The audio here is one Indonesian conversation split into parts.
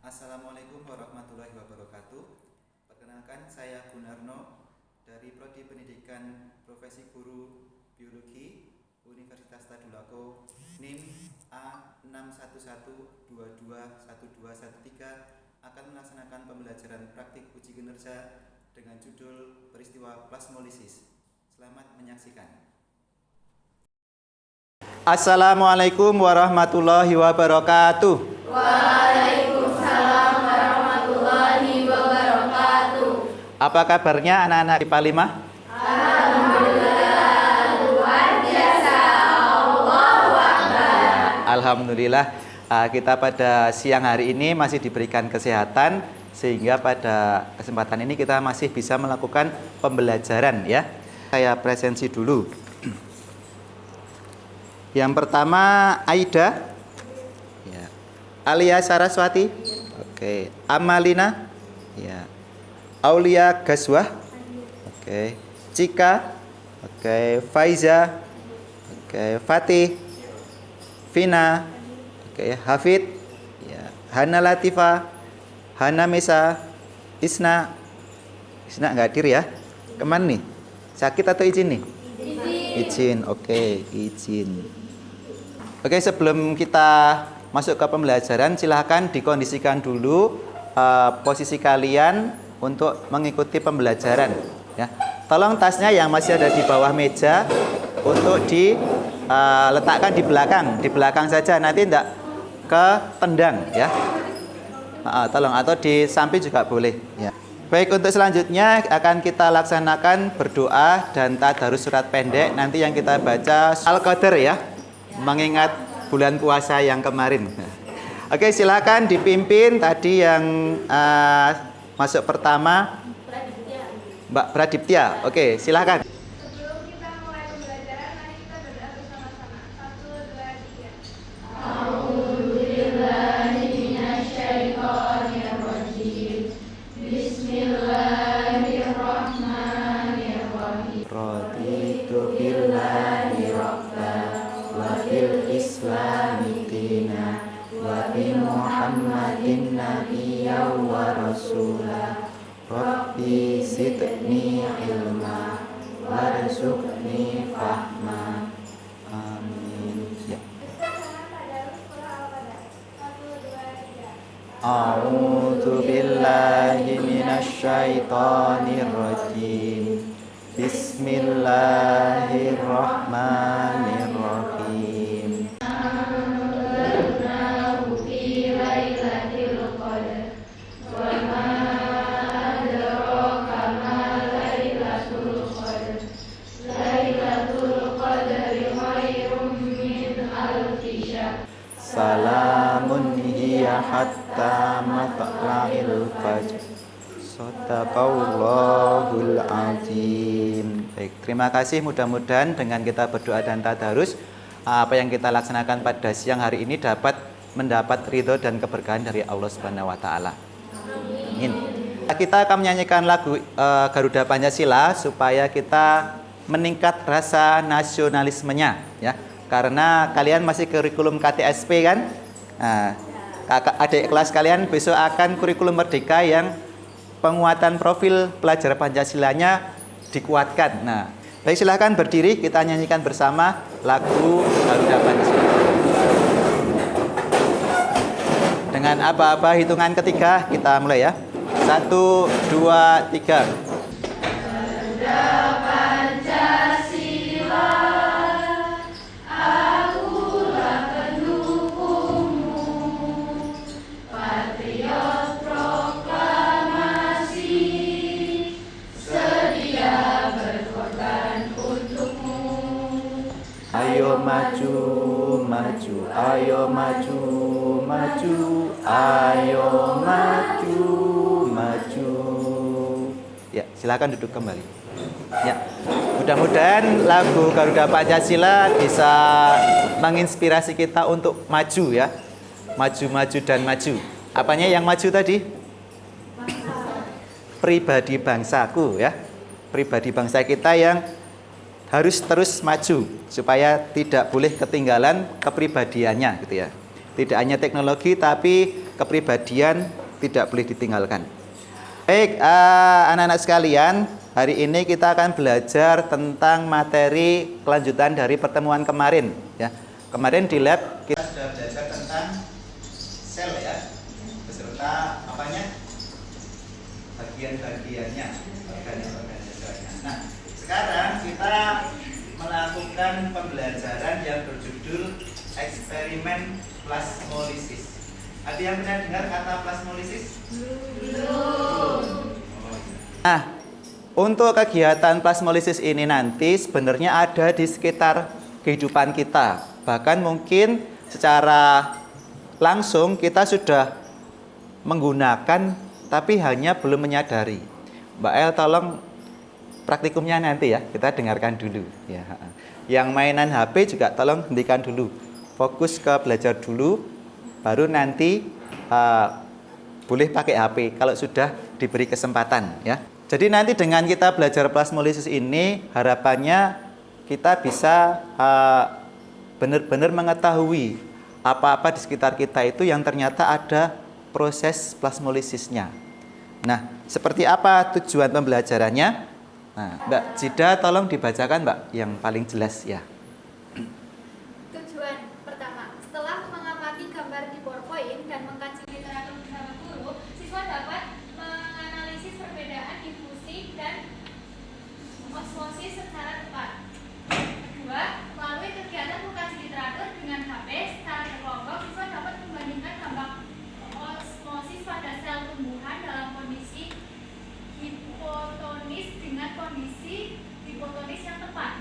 Assalamualaikum warahmatullahi wabarakatuh. Perkenalkan, saya Gunarno dari Prodi Pendidikan Profesi Guru Biologi Universitas Tadulako, NIM A6112211213 akan melaksanakan pembelajaran praktik uji kinerja dengan judul peristiwa plasmolisis. Selamat menyaksikan. Assalamualaikum warahmatullahi wabarakatuh. Waalaikumsalam warahmatullahi wabarakatuh. Apa kabarnya anak-anak IPA 5? Alhamdulillah, luar biasa. Allahu Akbar. Alhamdulillah, kita pada siang hari ini masih diberikan kesehatan sehingga pada kesempatan ini kita masih bisa melakukan pembelajaran ya. Saya presensi dulu. Yang pertama Aida, ya. Alia Saraswati, oke. Amalina, ya. Aulia Gaswah, oke. Cika, oke. Faiza, oke. Fatih, Vina, oke. Hafid, ya. Hana Latifa, Hana Mesa, Isna nggak hadir ya? Kemana nih? Sakit atau izin nih? Izin, oke, izin. Oke, sebelum kita masuk ke pembelajaran, silahkan dikondisikan dulu posisi kalian untuk mengikuti pembelajaran. Ya. Tolong tasnya yang masih ada di bawah meja untuk diletakkan di belakang saja, nanti tidak ketendang ya. Tolong, atau di samping juga boleh. Ya. Baik, untuk selanjutnya akan kita laksanakan berdoa dan tadarus surat pendek. Nanti yang kita baca Al-Qadar ya, mengingat bulan puasa yang kemarin. Oke, silakan dipimpin tadi yang masuk pertama, Mbak Pradiptia. Oke, silakan. Sebelum kita mulai pembelajaran, mari kita berdoa bersama-sama. 1, 2, 3. Bismillahirrahmanirrahim. Raditu billahi rabba wa bil islami dina wa bi Muhammadin nabiyya wa rasula. Rabbi zidni ilma warzuqni fahma. Amin. Ya. A'udzu billahi minasyaitonir rajim. Bismillahirrahmanirrahim. Salamun hiya hatta matla'il fajr. Shadaqallahul azim. Baik, terima kasih. Mudah-mudahan dengan kita berdoa dan tadarus, apa yang kita laksanakan pada siang hari ini dapat mendapat ridho dan keberkahan dari Allah Subhanahu wa taala. Amin. Kita akan menyanyikan lagu Garuda Pancasila supaya kita meningkat rasa nasionalismenya ya. Karena kalian masih kurikulum KTSP kan? Nah, adik kelas kalian besok akan kurikulum merdeka yang penguatan profil pelajar Pancasilanya dikuatkan. Nah, baik, silahkan berdiri, kita nyanyikan bersama lagu Garuda Pancasila. Dengan apa-apa hitungan ketiga kita mulai ya. 1, 2, 3. Garuda Pancasila. Ayo maju, maju, ayo maju, maju, ayo maju, maju. Ya, silakan duduk kembali. Ya, mudah-mudahan lagu Garuda Pancasila bisa menginspirasi kita untuk maju ya. Maju, maju, dan maju. Apanya yang maju tadi? Pribadi bangsaku ya. Pribadi bangsa kita yang harus terus maju supaya tidak boleh ketinggalan kepribadiannya gitu ya. Tidak hanya teknologi tapi kepribadian tidak boleh ditinggalkan. Baik, anak-anak sekalian, hari ini kita akan belajar tentang materi kelanjutan dari pertemuan kemarin. Ya, kemarin di lab kita sudah belajar tentang sel ya, beserta apanya, bagian-bagiannya, organ-organ. Nah, sekarang kita melakukan pembelajaran yang berjudul eksperimen plasmolisis. Ada yang pernah dengar kata plasmolisis? Belum. Nah, untuk kegiatan plasmolisis ini nanti sebenarnya ada di sekitar kehidupan kita. Bahkan mungkin secara langsung kita sudah menggunakan tapi hanya belum menyadari. Mbak El tolong praktikumnya nanti ya, kita dengarkan dulu ya. Yang mainan HP juga tolong hentikan dulu. Fokus ke belajar dulu, baru nanti boleh pakai HP kalau sudah diberi kesempatan ya. Jadi nanti dengan kita belajar plasmolisis ini harapannya kita bisa benar-benar mengetahui apa-apa di sekitar kita itu yang ternyata ada proses plasmolisisnya. Nah, seperti apa tujuan pembelajarannya? Nah, Mbak Jida tolong dibacakan Mbak yang paling jelas ya. Tujuan pertama, setelah mengamati gambar di PowerPoint dan mengkaji literatur bersama guru, siswa dapat menganalisis perbedaan difusi dan osmosis secara tepat. Kedua, melalui kegiatan mengkaji literatur dengan HP secara berkelompok, siswa dapat membandingkan dampak osmosis pada sel tumbuhan dalam kondisi hipotonis dengan kondisi hipotonis yang tepat.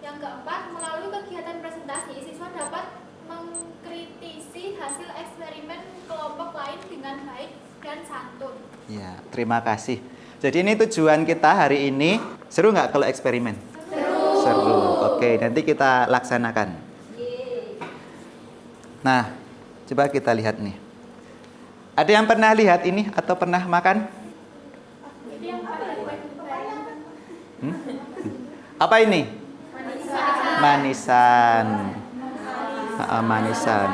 Yang keempat, melalui kegiatan presentasi, siswa dapat mengkritisi hasil eksperimen kelompok lain dengan baik dan santun. Ya, terima kasih. Jadi ini tujuan kita hari ini. Seru nggak kalau eksperimen? Seru. Seru. Oke, nanti kita laksanakan. Nah, coba kita lihat nih. Ada yang pernah lihat ini atau pernah makan? Apa ini? Manisan. Manisan.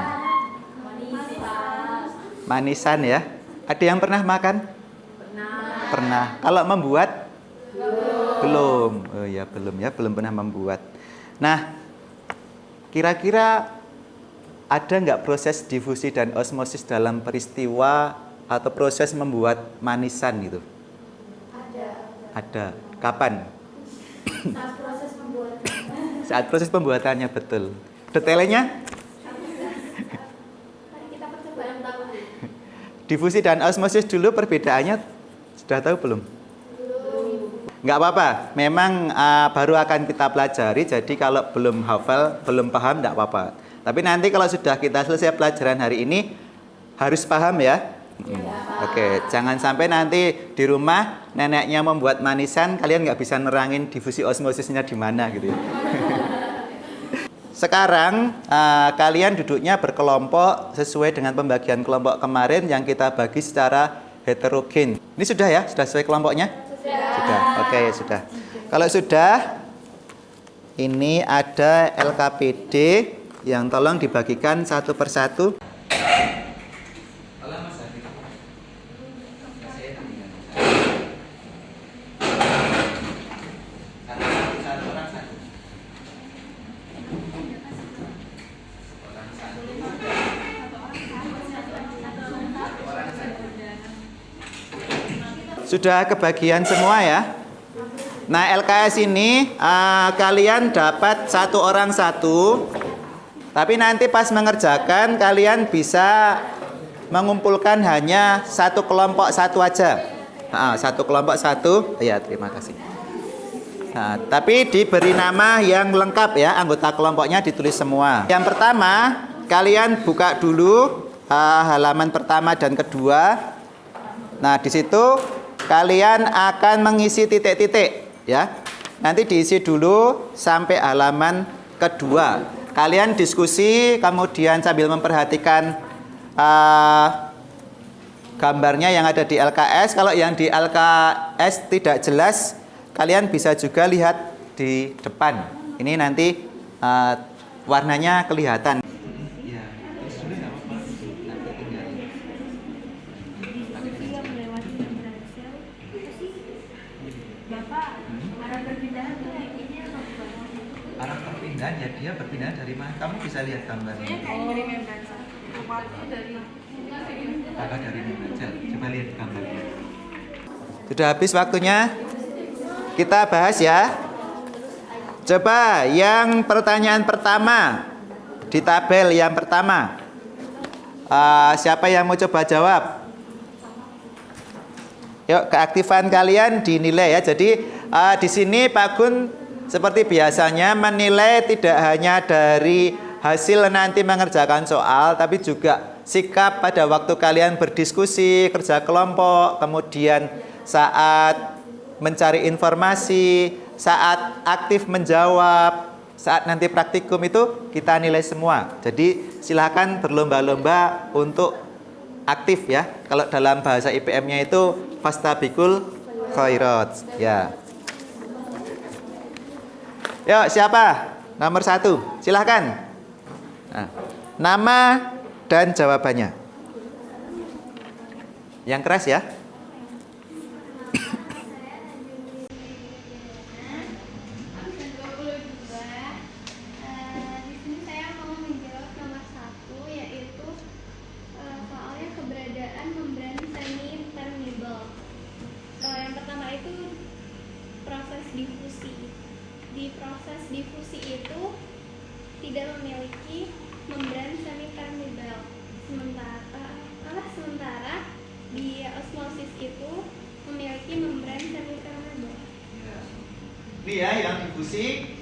Manisan ya. Ada yang pernah makan? Pernah. Kalau membuat? Belum. Oh ya, belum ya, belum pernah membuat. Nah, kira-kira ada nggak proses difusi dan osmosis dalam peristiwa atau proses membuat manisan gitu? Ada. Kapan? Saat proses pembuatan. Saat proses pembuatannya, betul. Detailnya? Mari kita percobaan tahu. Difusi dan osmosis dulu perbedaannya sudah tahu belum? Nggak apa-apa, memang baru akan kita pelajari, jadi kalau belum hafal, belum paham, nggak apa-apa. Tapi nanti kalau sudah kita selesai pelajaran hari ini, harus paham ya. Oke, jangan sampai nanti di rumah neneknya membuat manisan, kalian nggak bisa nerangin difusi osmosisnya di mana gitu ya. Sekarang kalian duduknya berkelompok sesuai dengan pembagian kelompok kemarin yang kita bagi secara heterogen. Ini sudah ya? Sudah sesuai kelompoknya? Sudah. Oke, sudah. Kalau sudah, ini ada LKPD yang tolong dibagikan satu persatu. Sudah kebagian semua ya. Nah, LKS ini kalian dapat satu orang satu. Tapi nanti pas mengerjakan kalian bisa mengumpulkan hanya satu kelompok satu aja. Satu kelompok satu. Ya, terima kasih. Nah, tapi diberi nama yang lengkap ya, anggota kelompoknya ditulis semua. Yang pertama, kalian buka dulu halaman pertama dan kedua. Nah, di situ kalian akan mengisi titik-titik ya. Nanti diisi dulu sampai halaman kedua. Kalian diskusi kemudian sambil memperhatikan gambarnya yang ada di LKS. Kalau yang di LKS tidak jelas, kalian bisa juga lihat di depan. Ini nanti warnanya kelihatan. perpindahan ya dia berpindah dari mana? Kamu bisa lihat gambarnya. Apakah dari membran? Coba lihat gambarnya. Sudah habis waktunya. Kita bahas ya. Coba yang pertanyaan pertama di tabel yang pertama. Siapa yang mau coba jawab? Yuk, keaktifan kalian dinilai ya. Jadi di sini Pak Gun seperti biasanya menilai tidak hanya dari hasil nanti mengerjakan soal, tapi juga sikap pada waktu kalian berdiskusi, kerja kelompok, kemudian saat mencari informasi, saat aktif menjawab, saat nanti praktikum itu kita nilai semua. Jadi silakan berlomba-lomba untuk aktif ya. Kalau dalam bahasa IPM-nya itu fastabiqul khairat ya. Yuk, siapa? Nomor 1, silahkan. Nah, nama dan jawabannya. Yang keras ya. Di sini saya mau menjawab nomor 1, yaitu soalnya keberadaan membran semi permeable. Yang pertama itu proses difusi. Di proses difusi itu tidak memiliki membran semi permeable. Sementara di osmosis itu memiliki membran semi permeable. Ini ya yang difusi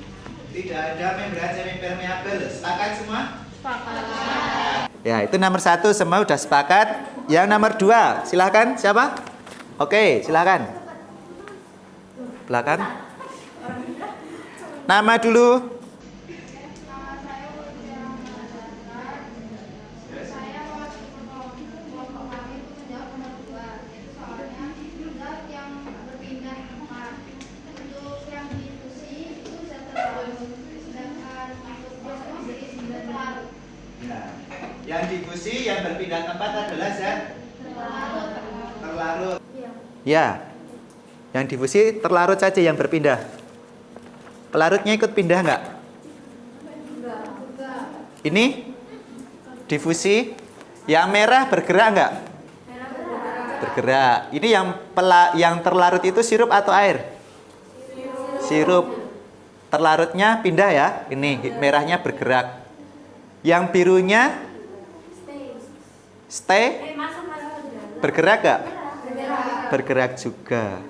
tidak ada membran semi permeable. Sepakat semua? Sepakat. Ya, itu nomor 1 semua udah sepakat. Yang nomor 2, silahkan siapa? Oke, silahkan. Belakang. Nama dulu. Nama saya Lucia Manadar. Saya kelompok kami itu menjawab nomor 2, yaitu soalnya zat yang berpindah tempat. Untuk yang difusi itu zat terlarut, sedangkan untuk osmosis zat terlarut. Ya. Yang difusi yang berpindah tempat adalah zat terlarut. Ya. Yang difusi terlarut saja yang berpindah. Pelarutnya ikut pindah enggak? Ini difusi. Yang merah bergerak enggak? Bergerak. Ini yang terlarut itu sirup atau air? Sirup. Terlarutnya pindah ya. Ini merahnya bergerak. Yang birunya stay. Bergerak enggak? Bergerak juga.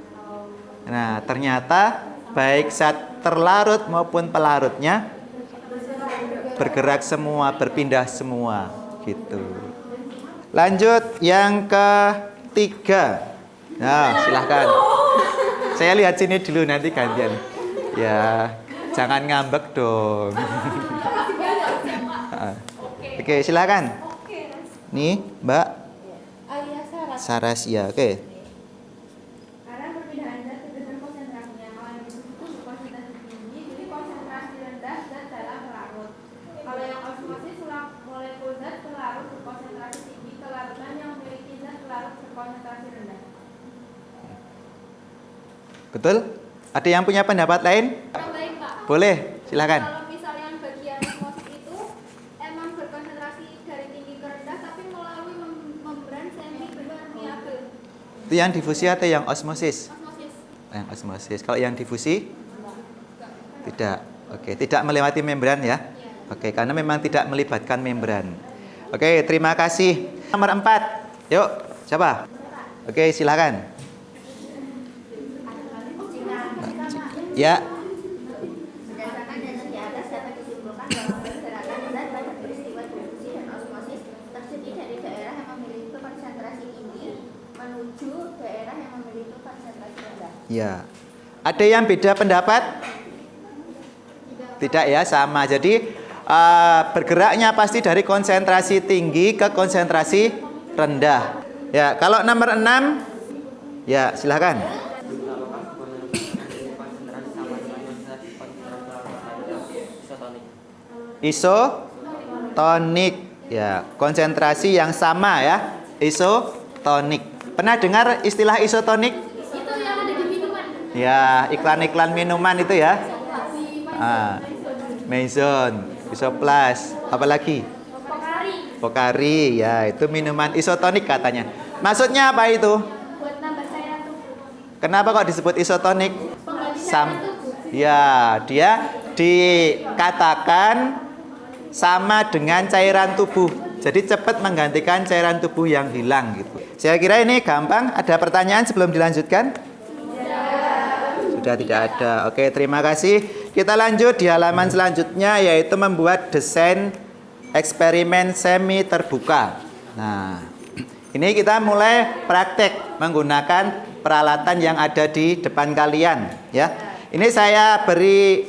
Nah, ternyata baik zat terlarut maupun pelarutnya bergerak semua, berpindah semua gitu. Lanjut yang ketiga. Nah, silahkan. Saya lihat sini dulu nanti gantian. Ya, jangan ngambek dong. Oke, silahkan. Nih, Mbak Sarasya. Oke. Karena perbedaan zat dengan konsentrasinya, kalau yang difusi itu berkonsentrasi tinggi, jadi konsentrasi rendah zat dalam pelarut. Kalau yang osmosis molekul zat pelarut berkonsentrasi tinggi ke larutan yang memiliki zat pelarut berkonsentrasi rendah. Betul? Ada yang punya pendapat lain? Yang baik, Pak. Boleh, silakan. Kalau misalnya yang bagian osmosis itu emang berkonsentrasi dari tinggi ke rendah, tapi melalui membran semi permeable. Itu yang difusi atau yang osmosis? Osmosis. Yang osmosis. Kalau yang difusi? Tidak. Oke, tidak melewati membran ya. Oke, karena memang tidak melibatkan membran. Oke, terima kasih. Nomor 4. Yuk, siapa? Oke, silakan. Ya. Berdasarkan data di atas dapat disimpulkan bahwa pergerakan zat pada peristiwa difusi dan osmosis terjadi dari daerah yang memiliki konsentrasi tinggi menuju daerah yang memiliki konsentrasi rendah. Ya. Ada yang beda pendapat? Tidak ya, sama. Jadi bergeraknya pasti dari konsentrasi tinggi ke konsentrasi rendah. Ya, kalau nomor 6, ya silakan. Isotonik. Ya, konsentrasi yang sama ya. Isotonik. Pernah dengar istilah isotonik? Itu yang ada di minuman. Ya, iklan-iklan minuman itu ya. Maison, Isoplas, apalagi? Pokari. Pokari, ya itu minuman isotonik katanya. Maksudnya apa itu? Buat nambah cairan tubuh. Kenapa kok disebut isotonik? Pengganti cairan tubuh. Ya, dia dikatakan sama dengan cairan tubuh. Jadi cepat menggantikan cairan tubuh yang hilang gitu. Saya kira ini gampang. Ada pertanyaan sebelum dilanjutkan? Sudah tidak ada. Oke, terima kasih. Kita lanjut di halaman selanjutnya yaitu membuat desain eksperimen semi terbuka. Nah, ini kita mulai praktek menggunakan peralatan yang ada di depan kalian ya. Ini saya beri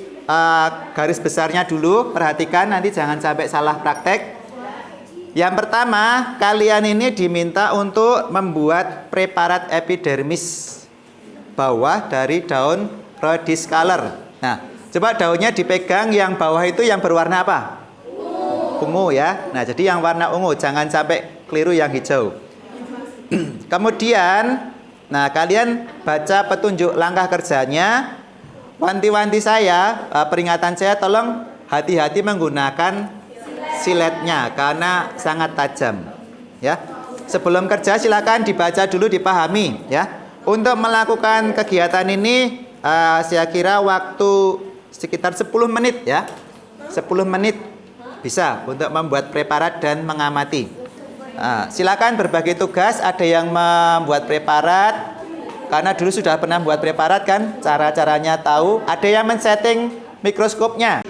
garis besarnya dulu, perhatikan nanti jangan sampai salah praktek. Yang pertama, kalian ini diminta untuk membuat preparat epidermis bawah dari daun Rhodyscaler. Nah, coba daunnya dipegang, yang bawah itu yang berwarna apa? Ungu ya. Nah, jadi yang warna ungu, jangan sampai keliru yang hijau. Kemudian, nah kalian baca petunjuk langkah kerjanya. Wanti-wanti saya, peringatan saya, tolong hati-hati menggunakan siletnya karena sangat tajam ya. Sebelum kerja silakan dibaca dulu, dipahami ya. Untuk melakukan kegiatan ini saya kira waktu sekitar 10 menit ya. 10 menit bisa untuk membuat preparat dan mengamati. Silakan berbagi tugas, ada yang membuat preparat karena dulu sudah pernah buat preparat kan, cara-caranya tahu. Ada yang men-setting mikroskopnya.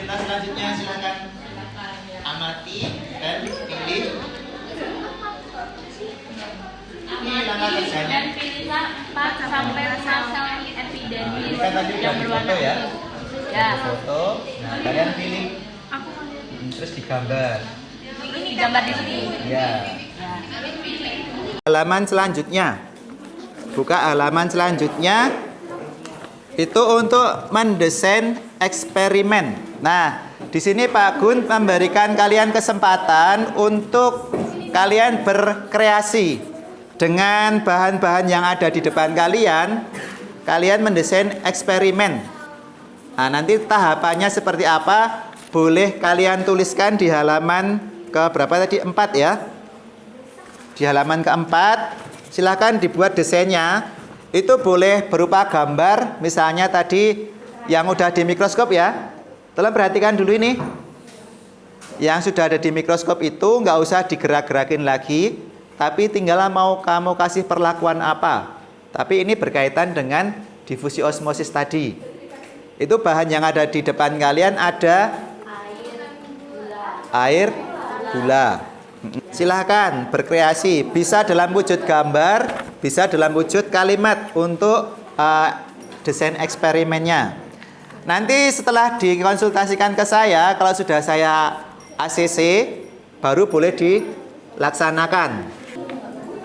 Selanjutnya silakan amati dan pilih. Ini langkah kerjanya. Dan pilihlah 4 sampai 5 sel epidermis Ini kan tadi yang udah berwarna foto ya. ungu. Ya. Foto. Nah, kalian pilih. Terus digambar. Ini gambar di sini. Ya. Halaman selanjutnya. Buka halaman selanjutnya. Itu untuk mendesain eksperimen. Nah, di sini Pak Gun memberikan kalian kesempatan untuk kalian berkreasi dengan bahan-bahan yang ada di depan kalian. Kalian mendesain eksperimen. Nah, nanti tahapannya seperti apa? Boleh kalian tuliskan di halaman ke berapa tadi? 4 ya. Di halaman keempat, silakan dibuat desainnya. Itu boleh berupa gambar, misalnya tadi yang udah di mikroskop ya. Tolong perhatikan dulu ini. Yang sudah ada di mikroskop itu nggak usah digerak-gerakin lagi, tapi tinggal mau kamu kasih perlakuan apa. Tapi ini berkaitan dengan difusi osmosis tadi. Itu bahan yang ada di depan kalian ada air, gula. Silahkan berkreasi, bisa dalam wujud gambar, bisa dalam wujud kalimat untuk desain eksperimennya. Nanti setelah dikonsultasikan ke saya, kalau sudah saya ACC, baru boleh dilaksanakan.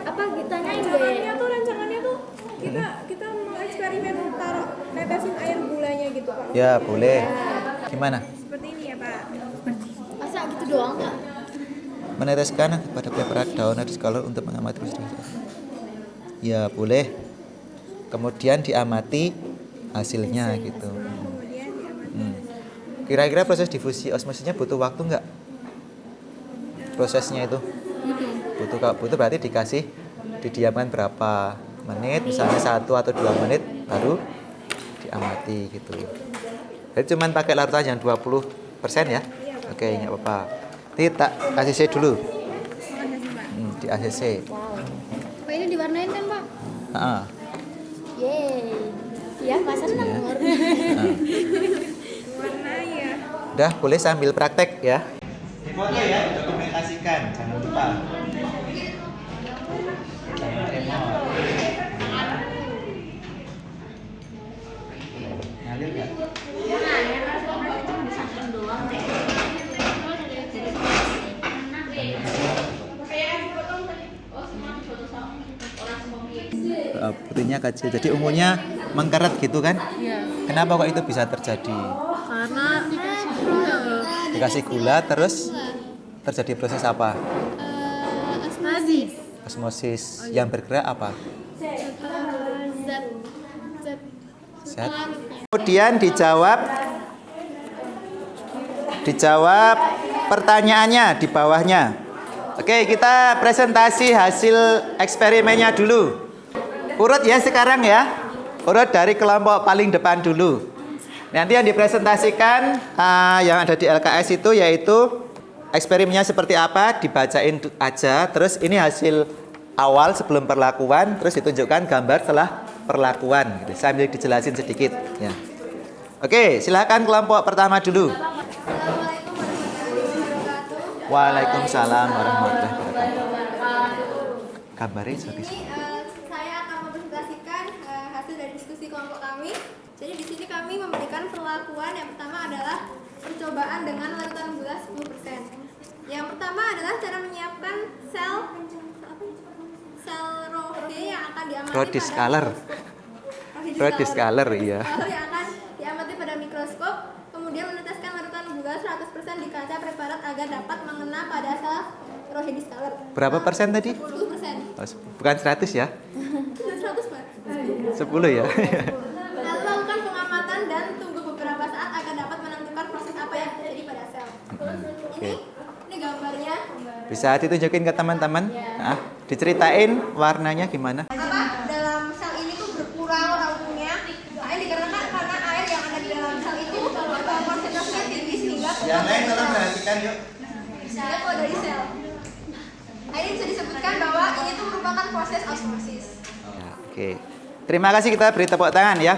Apa tanyain deh? Rancangannya tuh kita mau eksperimen taruh netesin air gulanya gitu Pak. Ya boleh. Gimana? Seperti ini ya Pak. Masa gitu doang nggak? Meneteskan pada preparat daun Rhodyscaler untuk mengamati proses. Ya boleh. Kemudian diamati hasilnya gitu. Kira-kira proses difusi osmosisnya butuh waktu nggak? Prosesnya itu butuh berarti dikasih didiamkan berapa menit, misalnya 1 atau 2 menit baru diamati gitu. Jadi cuman pakai larutan yang 20% ya? Oke, nggak apa-apa. Nanti tak ACC dulu. Di ACC. Pak ini diwarnain kan Pak? Yeay. Ya, masa senang. Warna ya. Udah boleh sambil praktek ya. Foto ya, dokumentasikan. kecil. Jadi ungunya mengkeret gitu kan? Iya. Kenapa kok itu bisa terjadi? Karena Dikasih gula terus terjadi proses apa? tadi Osmosis. Yang bergerak apa? Zat. Kemudian dijawab pertanyaannya di bawahnya. Oke, kita presentasi hasil eksperimennya dulu. Urut ya sekarang ya. Urut dari kelompok paling depan dulu. Nanti yang dipresentasikan yang ada di LKS itu yaitu eksperimennya seperti apa, dibacain aja. Terus ini hasil awal sebelum perlakuan, terus ditunjukkan gambar setelah perlakuan gitu. Sambil dijelasin sedikit ya. Oke, silakan kelompok pertama dulu. Assalamualaikum warahmatullahi wabarakatuh. Waalaikumsalam warahmatullahi wabarakatuh. Gambarnya seperti Ini saya akan mempresentasikan hasil dari diskusi kelompok kami. Jadi di sini kami memberikan perlakuan yang pertama adalah percobaan dengan larutan gula 10%. Yang pertama adalah cara menyiapkan sel Rohe yang akan diamati Rhodescaler. Rhodescaler iya. yang akan diamati pada mikroskop, kemudian meneteskan larutan gula 100% di kaca preparat agar dapat mengena pada sel Rhodescaler. Berapa persen tadi? 10%. Oh, bukan 100 ya? 100, Pak. 10 ya? Lalu lakukan pengamatan dan tunggu beberapa saat agar dapat menentukan proses apa yang terjadi pada sel. Ini gambarnya. Bisa ditunjukin ke teman-teman? Nah, diceritain warnanya gimana? Apa dalam sel ini tuh berkurang ungunya. Nah, ini dikarenakan karena air yang ada di dalam sel itu konsentrasinya tinggi sehingga Yang lain tolong perhatikan yuk. sehingga keluar dari sel. Nah, ini bisa disebutkan bahwa ini tuh merupakan proses osmosis. Ya, oke. Terima kasih, kita beri tepuk tangan ya.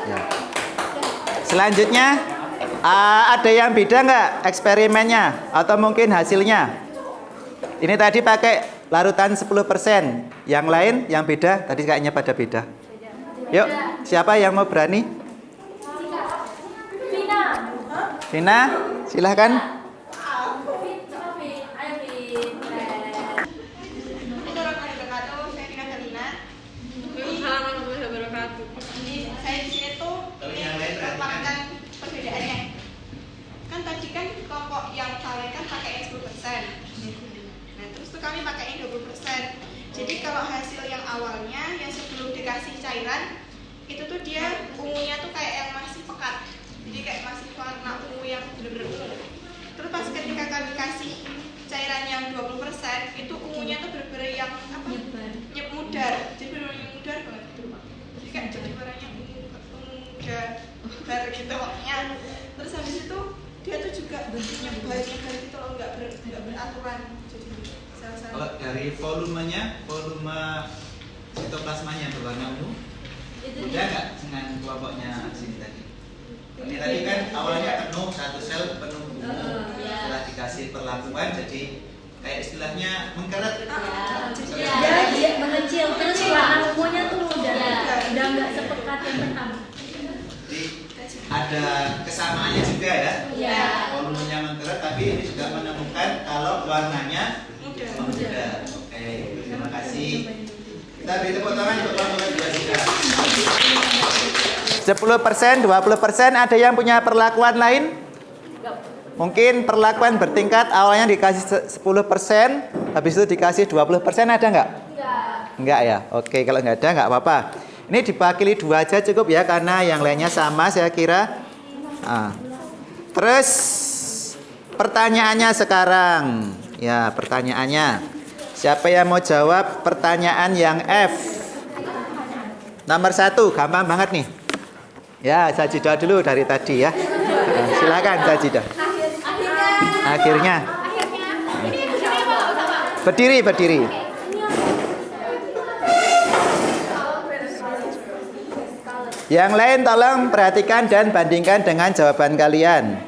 Ya. Selanjutnya ada yang beda nggak eksperimennya atau mungkin hasilnya? Ini tadi pakai larutan 10%. Yang lain yang beda tadi kayaknya pada beda. Yuk, siapa yang mau berani? Vina, silahkan. Ini saya di sini tuh memaparkan perbedaannya. Kan tadi kan kelompok yang kalian kan pakai 10%. Nah, terus tuh kami pakai 20%. Jadi kalau hasil yang awalnya yang sebelum dikasih cairan itu tuh dia ungunya tuh kayak yang masih pekat. Jadi kayak masih warna ungu yang bener-bener ungu. Terus pas ketika kami kasih cairan yang 20%, itu ungunya tuh bener-bener yang apa? Nyep mudar. Jadi bener-bener nyep mudar banget gitu. Jadi kayak jadi warnanya ungu mudar gitu pokoknya. Terus habis itu dia tuh juga nyebar gitu loh, nggak beraturan. Jadi Kalau dari volume sitoplasmanya berwarna ungu, udah nggak dengan kelompoknya sini tadi? Ini tadi kan awalnya penuh, satu sel penuh ungu, setelah dikasih perlakuan jadi kayak istilahnya mengkeret. Dia mengecil terus warna ungunya tuh udah nggak sepekat yang pertama. Jadi ada kesamaannya juga ya. Volumenya mengkeret, tapi ini juga menemukan kalau warnanya memudar. Oke, terima kasih. Kita beri tepuk tangan untuk kelompok kedua juga. 10%, 20% ada yang punya perlakuan lain? Mungkin perlakuan bertingkat awalnya dikasih 10%, habis itu dikasih 20%, ada nggak? Enggak ya? Oke, kalau nggak ada nggak apa-apa. Ini dibakili 2 aja cukup ya, karena yang lainnya sama saya kira. Terus pertanyaannya sekarang. Ya, pertanyaannya. Siapa yang mau jawab pertanyaan yang F? Nomor 1, gampang banget nih. Ya, Sajidah dulu dari tadi ya. Silakan Sajidah. Akhirnya. Berdiri. Yang lain tolong perhatikan dan bandingkan dengan jawaban kalian.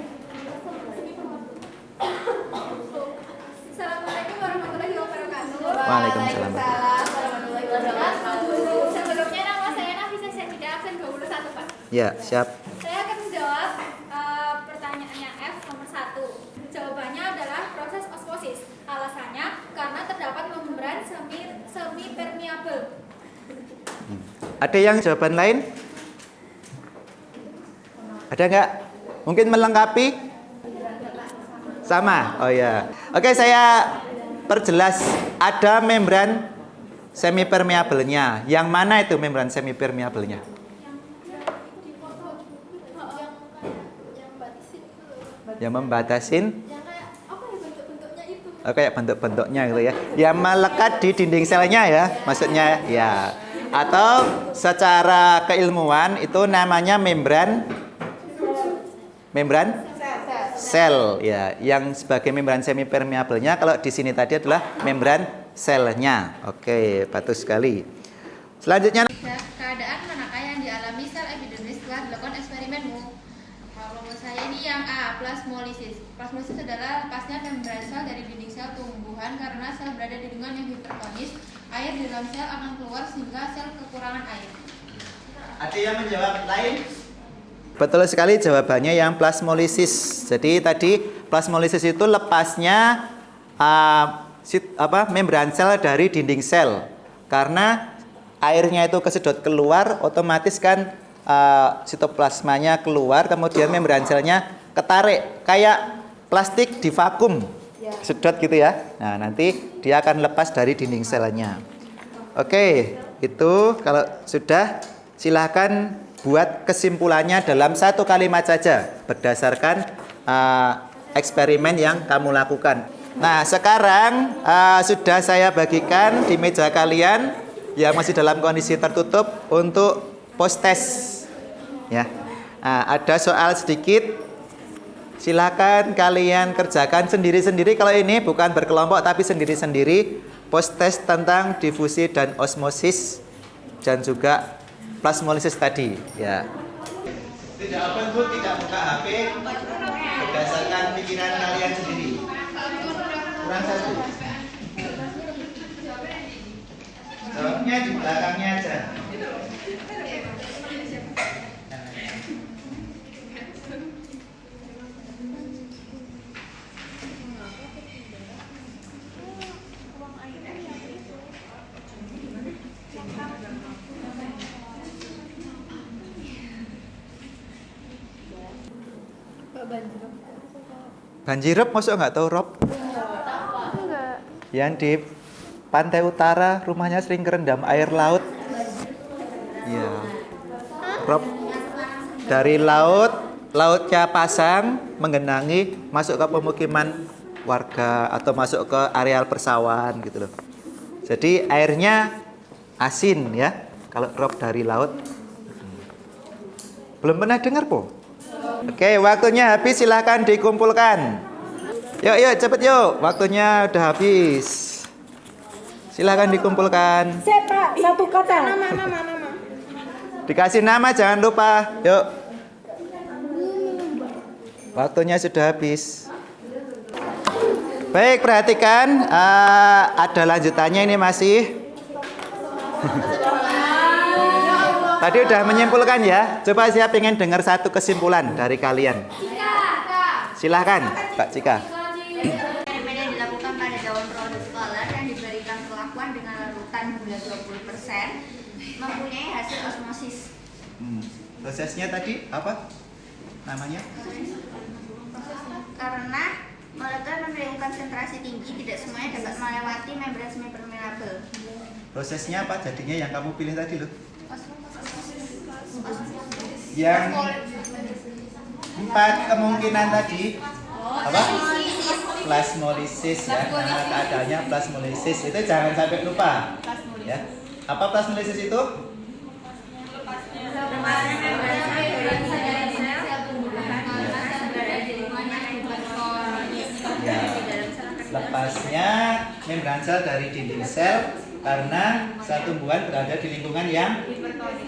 Assalamualaikum warahmatullahi wabarakatuh. Waalaikumsalam. Sebelumnya nama saya Nafisa Syahida, absen 21, Pak. Ya, siap. Saya akan menjawab pertanyaannya F nomor 1. Jawabannya adalah proses osmosis. Alasannya karena terdapat membran semi permeabel Ada yang jawaban lain? Ada nggak? Mungkin melengkapi? Sama? Oh ya. Oke, saya perjelas. Ada membran semipermeabelnya. Yang mana itu membran semipermeabelnya? Yang membatasin? Oh, kayak bentuk-bentuknya gitu ya. Yang melekat di dinding selnya ya, maksudnya ya. Atau secara keilmuan itu namanya membran sel ya. Yang sebagai membran semipermeabelnya kalau di sini tadi adalah membran selnya. Oke, bagus sekali. Selanjutnya Keadaan manakah yang dialami sel epidermis setelah dilakukan eksperimenmu? Kalau menurut saya ini yang A, plasmolisis. Plasmolisis adalah lepasnya membran sel dari dinding sel tumbuhan karena sel berada di lingkungan yang hipertonis. Air di dalam sel akan keluar sehingga sel kekurangan air. ada yang menjawab lain? Betul sekali jawabannya yang plasmolisis. Jadi tadi plasmolisis itu lepasnya membran sel dari dinding sel. Karena airnya itu kesedot keluar, otomatis kan sitoplasmanya keluar, kemudian membran selnya ketarik kayak plastik di vakum, sedot gitu ya. Nah, nanti dia akan lepas dari dinding selnya. Oke, itu kalau sudah silahkan buat kesimpulannya dalam satu kalimat saja berdasarkan eksperimen yang kamu lakukan. Nah, sekarang sudah saya bagikan di meja kalian yang masih dalam kondisi tertutup untuk post test. Ya, ada soal sedikit. Silakan kalian kerjakan sendiri-sendiri. Kalau ini bukan berkelompok tapi sendiri-sendiri. Post test tentang difusi dan osmosis dan juga plasmolisis tadi. Ya. Tidak open book, tidak buka HP. Berdasarkan pikiran kalian sendiri. Kurang satu. Jawabnya di belakangnya aja. Banjirop masuk nggak tahu Rob? Yang di pantai utara rumahnya sering kerendam air laut. Iya. Rob dari lautnya pasang menggenangi masuk ke pemukiman warga atau masuk ke areal persawahan gitu loh. Jadi airnya asin ya kalau Rob dari laut. Belum pernah dengar po? Oke, waktunya habis, silahkan dikumpulkan. Yuk, cepet yuk. Waktunya udah habis. Silahkan dikumpulkan. Pak, satu kata. Nama. Dikasih nama, jangan lupa. Yuk. Waktunya sudah habis. Baik, perhatikan. Ada lanjutannya ini masih. Tadi udah menyimpulkan ya. Coba saya pengen dengar satu kesimpulan dari kalian. Silahkan, Pak Cika. Eksperimen yang dilakukan pada daun produk color yang diberikan perlakuan dengan larutan gula 20% mempunyai hasil osmosis. Prosesnya tadi apa namanya? Karena molekul memiliki konsentrasi tinggi, tidak semuanya dapat melewati membran semipermeabel. Prosesnya apa jadinya yang kamu pilih tadi loh? Yang 4 kemungkinan tadi apa? Plasmolisis ya. Nah, keadaannya plasmolisis itu jangan sampai lupa. Ya. Apa plasmolisis itu? Ya. Lepasnya membran sel dari dinding sel karena sel tumbuhan berada di lingkungan yang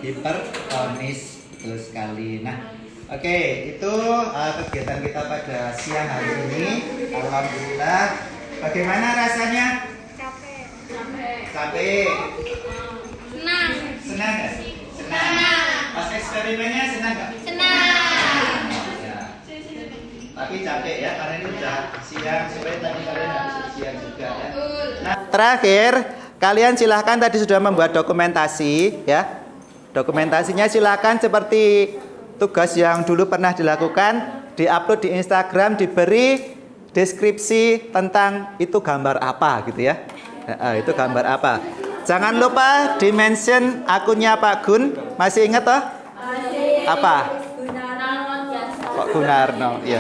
hipertonis. Betul sekali. Nah, oke, itu kegiatan kita pada siang hari ini. Alhamdulillah. Bagaimana rasanya? Capek. Senang. Senang nggak? Senang. Pas eksperimennya senang nggak? Senang. Ya. Tapi capek ya, karena ini udah siang supaya tadi kalian nggak bisa siang juga ya. Nah, terakhir, kalian silahkan tadi sudah membuat dokumentasi ya. Dokumentasinya silakan seperti tugas yang dulu pernah dilakukan, diupload di Instagram, diberi deskripsi tentang itu gambar apa gitu ya. Itu gambar apa. Jangan lupa di-mention akunnya Pak Gun. Masih ingat toh? Masih. Apa? Kok Gunarno? Ya.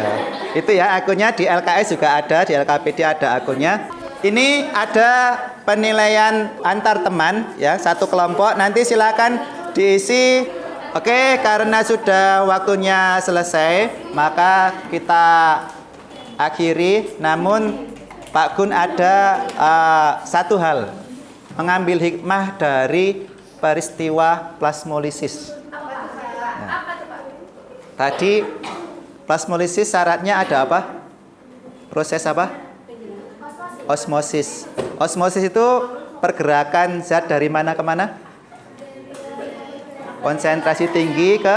Itu ya akunnya di LKS juga ada, di LKPD ada akunnya. Ini ada penilaian antar teman ya, satu kelompok. Nanti silakan diisi. Oke, karena sudah waktunya selesai, maka kita akhiri. Namun Pak Gun ada satu hal, mengambil hikmah dari peristiwa plasmolisis. Nah, tadi plasmolisis syaratnya ada apa? Proses apa? Osmosis. Osmosis itu pergerakan zat dari mana ke mana? Konsentrasi tinggi ke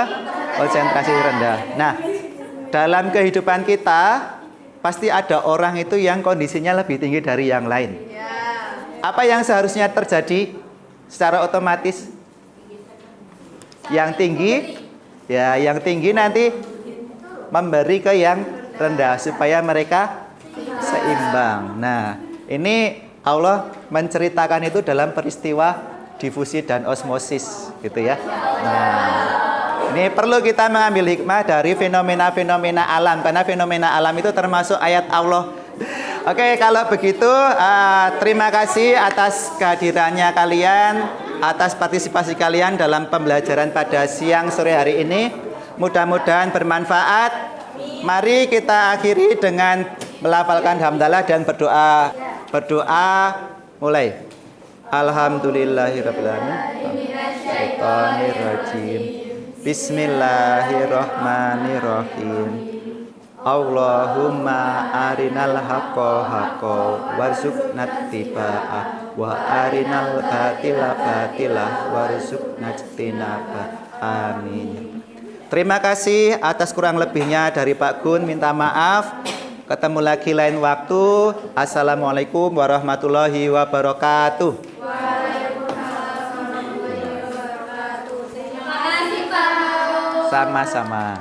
konsentrasi rendah. Nah, dalam kehidupan kita pasti ada orang itu yang kondisinya lebih tinggi dari yang lain. Apa yang seharusnya terjadi secara otomatis? Yang tinggi, ya yang tinggi nanti memberi ke yang rendah supaya mereka seimbang. Nah, ini Allah menceritakan itu dalam peristiwa difusi dan osmosis gitu ya. Nah, ini perlu kita mengambil hikmah dari fenomena-fenomena alam, karena fenomena alam itu termasuk ayat Allah. Oke, kalau begitu terima kasih atas kehadirannya kalian, atas partisipasi kalian dalam pembelajaran pada siang sore hari ini. Mudah-mudahan bermanfaat. Mari kita akhiri dengan melafalkan hamdalah dan berdoa. Berdoa mulai. Alhamdulillahirrahmanirrahim. Bismillahirrahmanirrahim. Allahumma arinal haqqo haqqo warzuqna ittiba'ah wa arinal batila batila warzuqna ijtinabah. Amin. Terima kasih atas kurang lebihnya dari Pak Gun, minta maaf. Ketemu lagi lain waktu. Assalamualaikum warahmatullahi wabarakatuh. Sama-sama.